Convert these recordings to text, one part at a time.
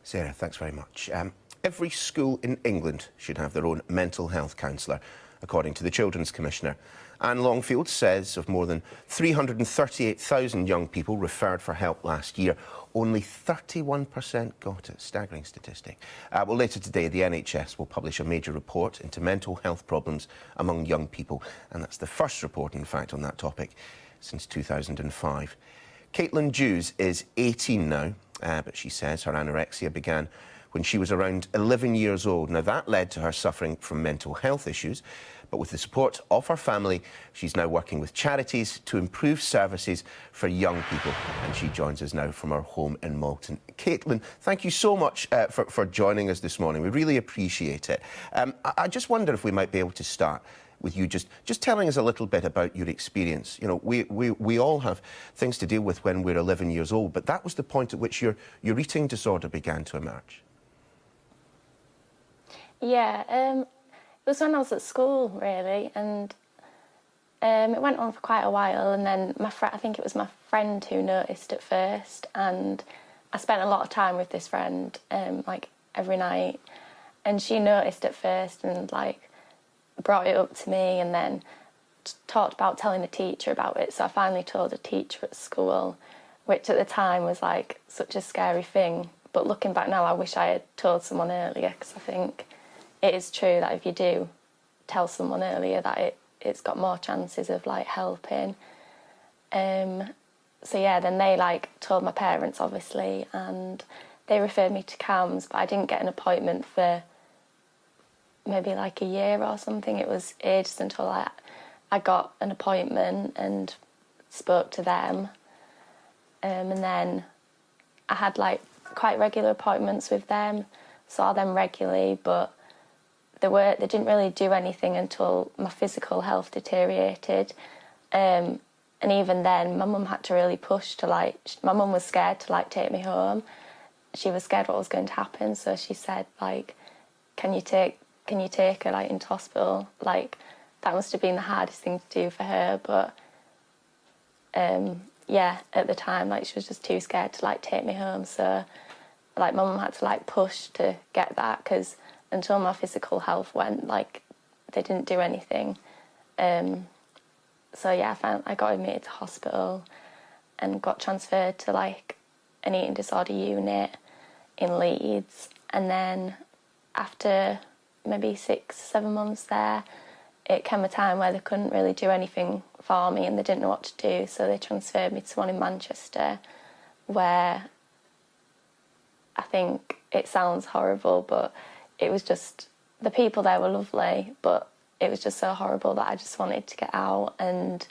Sarah, thanks very much. Every school in England should have their own mental health counsellor, according to the Children's Commissioner. Anne Longfield says of more than 338,000 young people referred for help last year, only 31% got it. Staggering statistic. Well, later today, the NHS will publish a major report into mental health problems among young people, and that's the first report, in fact, on that topic since 2005. Caitlin Dews is 18 now, but she says her anorexia began when she was around 11 years old. Now, that led to her suffering from mental health issues, but with the support of her family, she's now working with charities to improve services for young people, and she joins us now from her home in Malton. Caitlin, thank you so much for joining us this morning. We really appreciate it. I just wonder if we might be able to start with you just telling us a little bit about your experience. You know, we all have things to deal with when we're 11 years old, but that was the point at which your eating disorder began to emerge. Yeah, it was when I was at school, really, and it went on for quite a while, and then I think it was my friend who noticed at first, and I spent a lot of time with this friend, like, every night, and she noticed at first and, like, brought it up to me, and then talked about telling a teacher about it. So I finally told a teacher at school, which at the time was, like, such a scary thing. But looking back now, I wish I had told someone earlier, because I think it is true that if you do tell someone earlier, that it's got more chances of, like, helping. So yeah, then they, like, told my parents, obviously, and they referred me to CAMHS, but I didn't get an appointment for maybe like a year or something. It was ages until I got an appointment and spoke to them. And then I had, like, quite regular appointments with them, saw them regularly, but they didn't really do anything until my physical health deteriorated. And even then, my mum had to really push to, like, my mum was scared to, like, take me home. She was scared what was going to happen, so she said, like, can you take her, like, into hospital? Like, that must have been the hardest thing to do for her, but yeah, at the time, like, she was just too scared to, like, take me home, so, like, my mum had to, like, push to get that, because until my physical health went, like, they didn't do anything. So yeah, I got admitted to hospital and got transferred to, like, an eating disorder unit in Leeds, and then after maybe 6-7 months there, it came a time where they couldn't really do anything for me and they didn't know what to do, so they transferred me to one in Manchester, where I think it sounds horrible, but it was just, the people there were lovely, but it was just so horrible that I just wanted to get out, and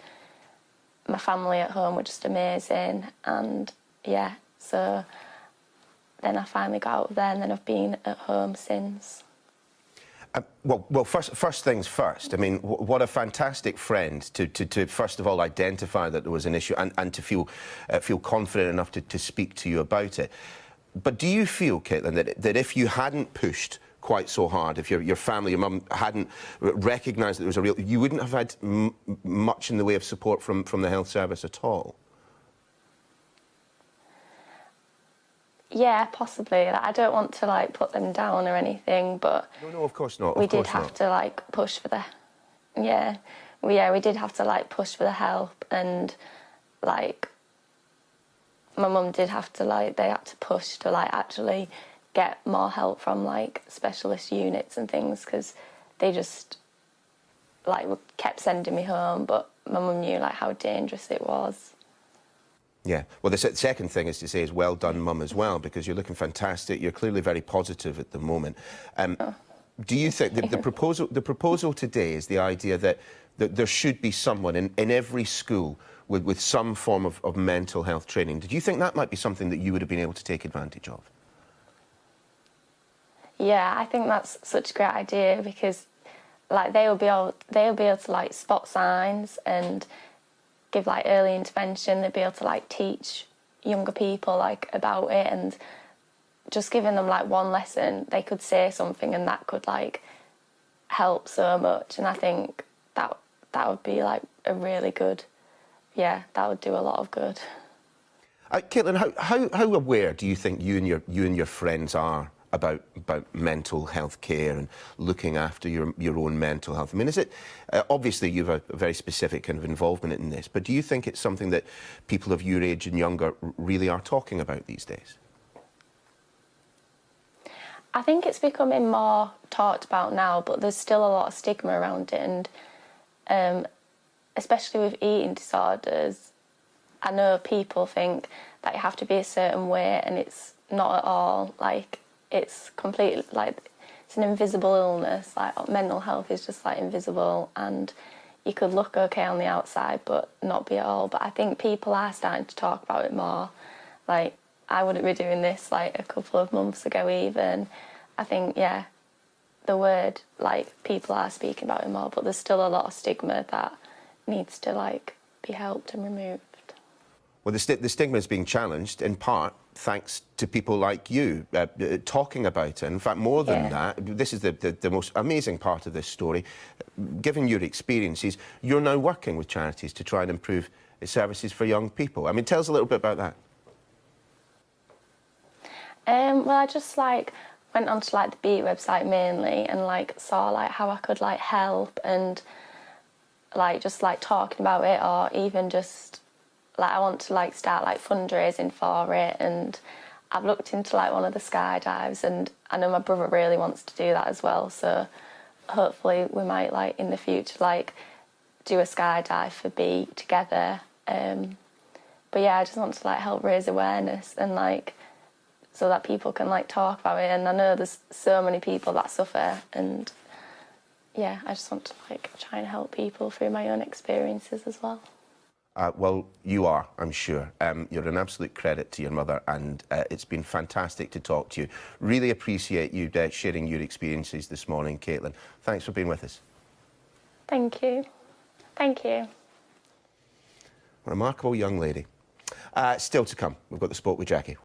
my family at home were just amazing, and yeah, so then I finally got out of there, and then I've been at home since. Well, first things first. I mean, what a fantastic friend to first of all identify that there was an issue and to feel confident enough to speak to you about it. But do you feel, Caitlin, that if you hadn't pushed quite so hard, if your family, your mum hadn't recognised that there was a real, you wouldn't have had much in the way of support from the health service at all? Yeah, possibly. Like, I don't want to, like, put them down or anything, but no, of course not. We did have to, like, push for the, we did have to, like, push for the help, and, like, my mum did have to, like, they had to push to, like, actually get more help from, like, specialist units and things, because they just, like, kept sending me home, but my mum knew, like, how dangerous it was. Yeah. Well, the second thing is to say is well done, Mum, as well, because you're looking fantastic. You're clearly very positive at the moment. Do you think the proposal today is the idea that there should be someone in every school with some form of mental health training? Do you think that might be something that you would have been able to take advantage of? Yeah, I think that's such a great idea, because, like, they'll be able to, like, spot signs and give, like, early intervention. They'll be able to, like, teach younger people, like, about it, and just giving them, like, one lesson, they could say something and that could, like, help so much. And I think that would be, like, a really good, yeah, that would do a lot of good. Caitlin, how aware do you think you and your friends are about mental health care and looking after your own mental health? I mean, is it obviously you have a very specific kind of involvement in this, but do you think it's something that people of your age and younger really are talking about these days? I think it's becoming more talked about now, but there's still a lot of stigma around it, and especially with eating disorders, I know people think that you have to be a certain way, and it's not at all. Like, it's completely, like, it's an invisible illness. Like, mental health is just, like, invisible, and you could look okay on the outside but not be at all. But I think people are starting to talk about it more. Like, I wouldn't be doing this, like, a couple of months ago even. I think, yeah, the word, like, people are speaking about it more, but there's still a lot of stigma that needs to, like, be helped and removed. Well, the stigma is being challenged in part thanks to people like you talking about it. In fact, more than that, this is the most amazing part of this story. Given your experiences, you're now working with charities to try and improve services for young people. I mean, tell us a little bit about that. Well, I just, like, went onto, like, the Beat website mainly and, like, saw, like, how I could, like, help and, like, just, like, talking about it, or even just, like, I want to, like, start, like, fundraising for it. And I've looked into, like, one of the skydives, and I know my brother really wants to do that as well, so hopefully we might, like, in the future, like, do a skydive for Beat together. But yeah, I just want to, like, help raise awareness and, like, so that people can, like, talk about it. And I know there's so many people that suffer, and yeah, I just want to, like, try and help people through my own experiences as well. Well, you are, I'm sure. You're an absolute credit to your mother, and it's been fantastic to talk to you. Really appreciate you sharing your experiences this morning, Caitlin. Thanks for being with us. Thank you. Thank you. Remarkable young lady. Still to come, we've got the Sport with Jackie.